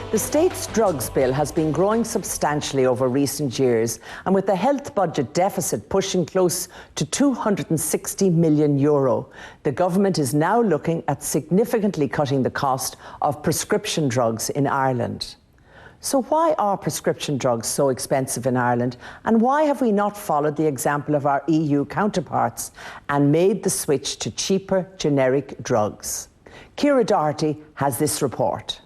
The state's drugs bill has been growing substantially over recent years, and with the health budget deficit pushing close to €260 million, the government is now looking at significantly cutting the cost of prescription drugs in Ireland. So why are prescription drugs so expensive in Ireland, and why have we not followed the example of our EU counterparts and made the switch to cheaper generic drugs? Ciara Doherty has this report.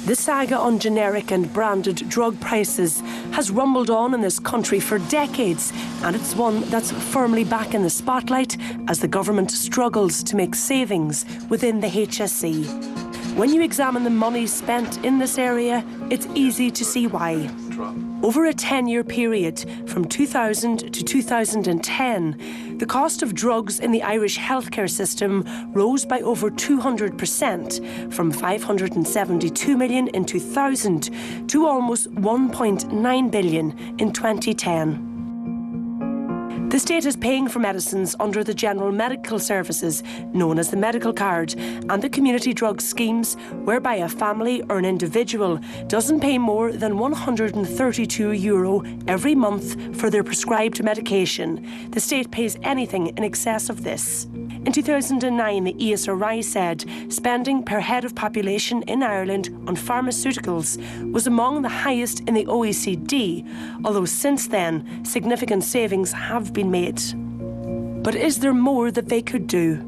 The saga on generic and branded drug prices has rumbled on in this country for decades, and it's one that's firmly back in the spotlight as the government struggles to make savings within the HSE. When you examine the money spent in this area, it's easy to see why. Over a 10-year period, from 2000 to 2010, the cost of drugs in the Irish healthcare system rose by over 200%, from €572 million in 2000 to almost €1.9 billion in 2010. The state is paying for medicines under the General Medical Services, known as the Medical Card, and the community drug schemes, whereby a family or an individual doesn't pay more than €132 every month for their prescribed medication. The state pays anything in excess of this. In 2009, the ESRI said spending per head of population in Ireland on pharmaceuticals was among the highest in the OECD, although since then, significant savings have been made. But is there more that they could do?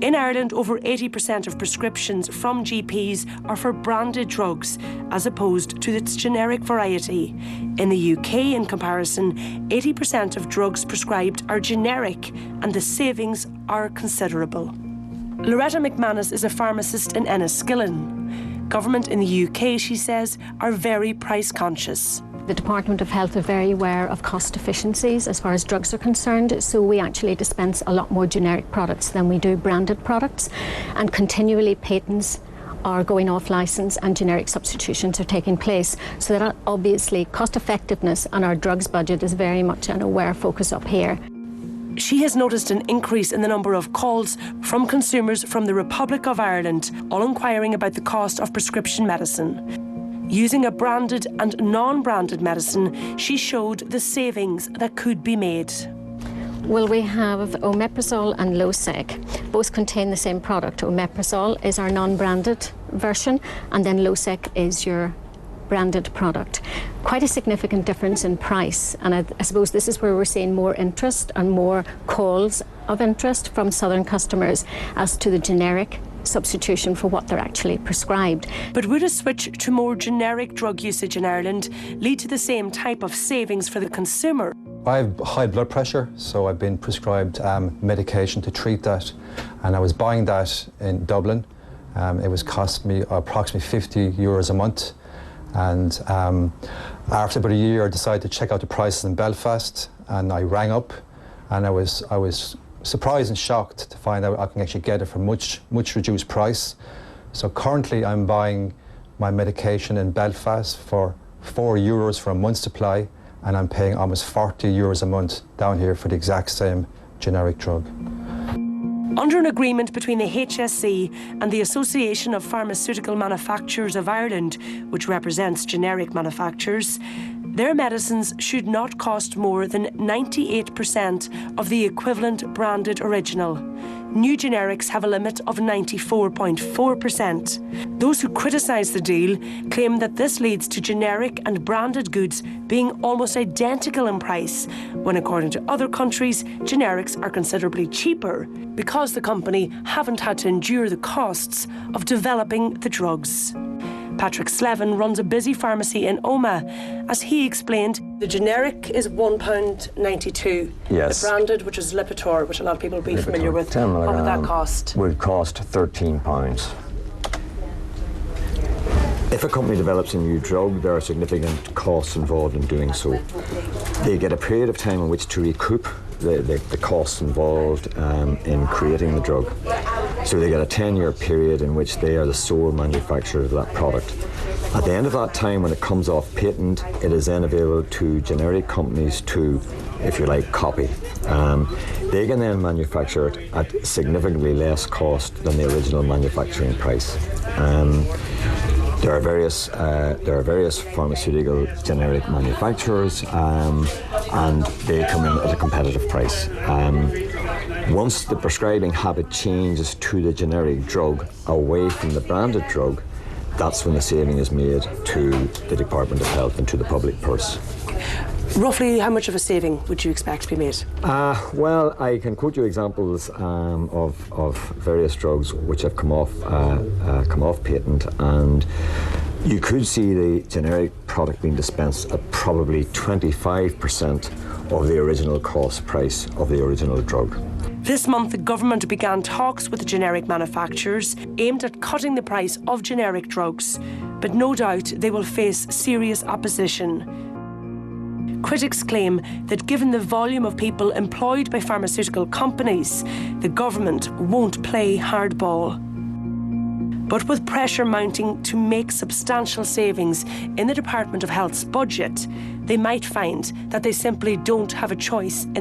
In Ireland, over 80% of prescriptions from GPs are for branded drugs, as opposed to its generic variety. In the UK, in comparison, 80% of drugs prescribed are generic, and the savings are considerable. Loretta McManus is a pharmacist in Enniskillen. Government in the UK, she says, are very price conscious. The Department of Health are very aware of cost efficiencies as far as drugs are concerned, so we actually dispense a lot more generic products than we do branded products, and continually patents are going off licence and generic substitutions are taking place. So that obviously cost effectiveness and our drugs budget is very much an aware focus up here. She has noticed an increase in the number of calls from consumers from the Republic of Ireland, all inquiring about the cost of prescription medicine. Using a branded and non-branded medicine, she showed the savings that could be made. Well, we have omeprazole and Losec. Both contain the same product. Omeprazole is our non-branded version, and then Losec is your branded product. Quite a significant difference in price, and I suppose this is where we're seeing more interest and more calls of interest from southern customers as to the generic substitution for what they're actually prescribed. But would a switch to more generic drug usage in Ireland lead to the same type of savings for the consumer? I have high blood pressure, so I've been prescribed medication to treat that, and I was buying that in Dublin. It was cost me approximately €50 a month, and after about a year I decided to check out the prices in Belfast, and I rang up, and I was surprised and shocked to find out I can actually get it for much reduced price. So currently I'm buying my medication in Belfast for €4 for a month's supply, and I'm paying almost €40 a month down here for the exact same generic drug. Under an agreement between the HSE and the Association of Pharmaceutical Manufacturers of Ireland, which represents generic manufacturers, their medicines should not cost more than 98% of the equivalent branded original. New generics have a limit of 94.4%. Those who criticise the deal claim that this leads to generic and branded goods being almost identical in price, when according to other countries, generics are considerably cheaper because the company haven't had to endure the costs of developing the drugs. Patrick Slevin runs a busy pharmacy in Omagh. As he explained, the generic is £1.92. Yes. The branded, which is Lipitor, which a lot of people will be familiar with, what would that cost? Would cost £13. If a company develops a new drug, there are significant costs involved in doing so. They get a period of time in which to recoup the costs involved in creating the drug. So they get a 10-year period in which they are the sole manufacturer of that product. At the end of that time, when it comes off patent, it is then available to generic companies to, if you like, copy. They can then manufacture it at significantly less cost than the original manufacturing price. There are various pharmaceutical generic manufacturers, and they come in at a competitive price. Once the prescribing habit changes to the generic drug away from the branded drug, that's when the saving is made to the Department of Health and to the public purse. Roughly how much of a saving would you expect to be made? Well, I can quote you examples of various drugs which have come off patent, and you could see the generic product being dispensed at probably 25% of the original cost price of the original drug. This month, the government began talks with the generic manufacturers aimed at cutting the price of generic drugs, but no doubt they will face serious opposition. Critics claim that given the volume of people employed by pharmaceutical companies, the government won't play hardball. But with pressure mounting to make substantial savings in the Department of Health's budget, they might find that they simply don't have a choice in